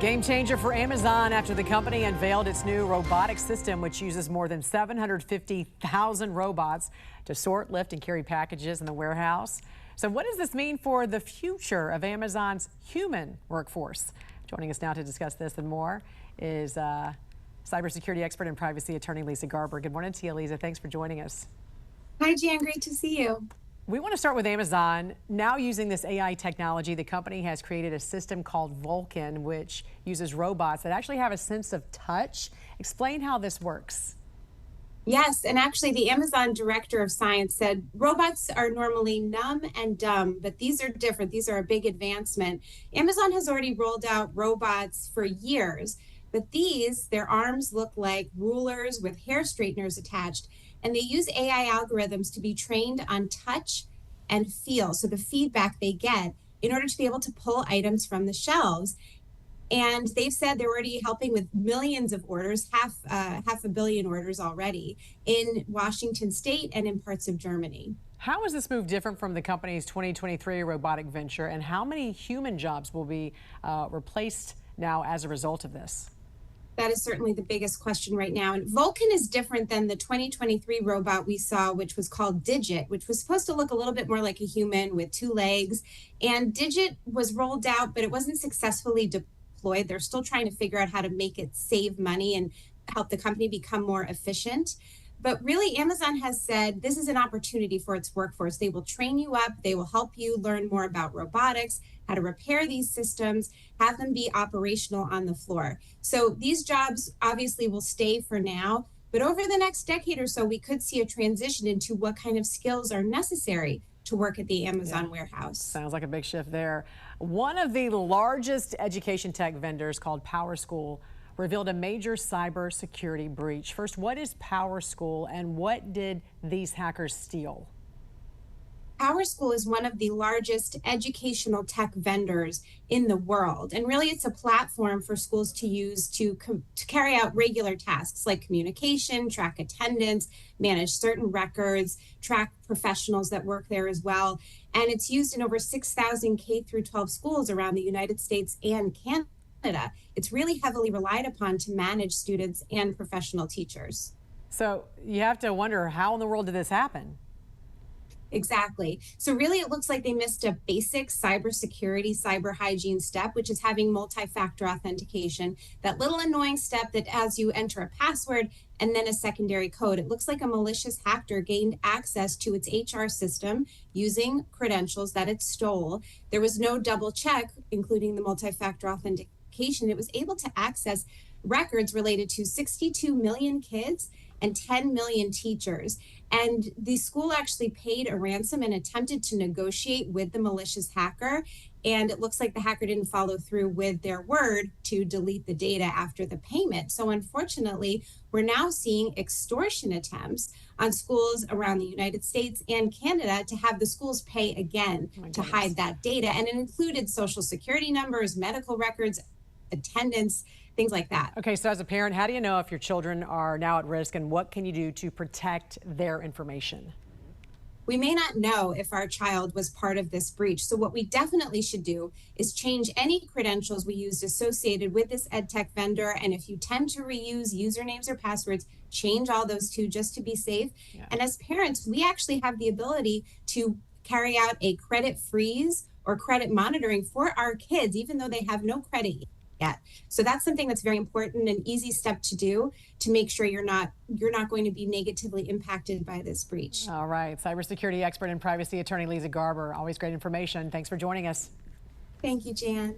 Game changer for Amazon after the company unveiled its new robotic system, which uses more than 750,000 robots to sort, lift, and carry packages in the warehouse. So what does this mean for the future of Amazon's human workforce? Joining us now to discuss this and more is cybersecurity expert and privacy attorney Lisa Garber. Good morning to you, Lisa. Thanks for joining us. Hi, Jan. Great to see you. We want to start with Amazon. Now using this AI technology, the company has created a system called Vulcan, which uses robots that actually have a sense of touch. Explain how this works. Yes, and actually the Amazon director of science said robots are normally numb and dumb, but these are different. These are a big advancement. Amazon has already rolled out robots for years, but these, their arms look like rulers with hair straighteners attached, and they use AI algorithms to be trained on touch and feel, so the feedback they get in order to be able to pull items from the shelves. And they've said they're already helping with millions of orders, half a billion orders already in Washington State and in parts of Germany. How is this move different from the company's 2023 robotic venture, and how many human jobs will be replaced now as a result of this? That is certainly the biggest question right now. And Vulcan is different than the 2023 robot we saw, which was called Digit, which was supposed to look a little bit more like a human with 2 legs. And Digit was rolled out, but it wasn't successfully deployed. They're still trying to figure out how to make it save money and help the company become more efficient. But really, Amazon has said this is an opportunity for its workforce. They will train you up. They will help you learn more about robotics, how to repair these systems, have them be operational on the floor. So these jobs obviously will stay for now, but over the next decade or so, we could see a transition into what kind of skills are necessary to work at the Amazon warehouse. Sounds like a big shift there. One of the largest education tech vendors, called PowerSchool, revealed a major cybersecurity breach. First, what is PowerSchool and what did these hackers steal? PowerSchool is one of the largest educational tech vendors in the world. And really, it's a platform for schools to use to carry out regular tasks like communication, track attendance, manage certain records, track professionals that work there as well. And it's used in over 6,000 K-12 schools around the United States and Canada. It's really heavily relied upon to manage students and professional teachers. So you have to wonder, how in the world did this happen? Exactly. So really, it looks like they missed a basic cybersecurity, cyber hygiene step, which is having multi-factor authentication. That little annoying step that as you enter a password and then a secondary code, it looks like a malicious hacker gained access to its HR system using credentials that it stole. There was no double check, including the multi-factor authentication. It was able to access records related to 62 million kids and 10 million teachers. And the school actually paid a ransom and attempted to negotiate with the malicious hacker. And it looks like the hacker didn't follow through with their word to delete the data after the payment. So unfortunately, we're now seeing extortion attempts on schools around the United States and Canada to have the schools pay again to hide that data. And it included social security numbers, medical records, attendance, things like that. Okay, so as a parent, how do you know if your children are now at risk, and what can you do to protect their information? We may not know if our child was part of this breach. So what we definitely should do is change any credentials we used associated with this EdTech vendor. And if you tend to reuse usernames or passwords, change all those too, just to be safe. Yeah. And as parents, we actually have the ability to carry out a credit freeze or credit monitoring for our kids, even though they have no credit yet. So that's something that's very important, an easy step to do to make sure you're not going to be negatively impacted by this breach. All right. Cybersecurity expert and privacy attorney Lisa Garber. Always great information. Thanks for joining us. Thank you, Jan.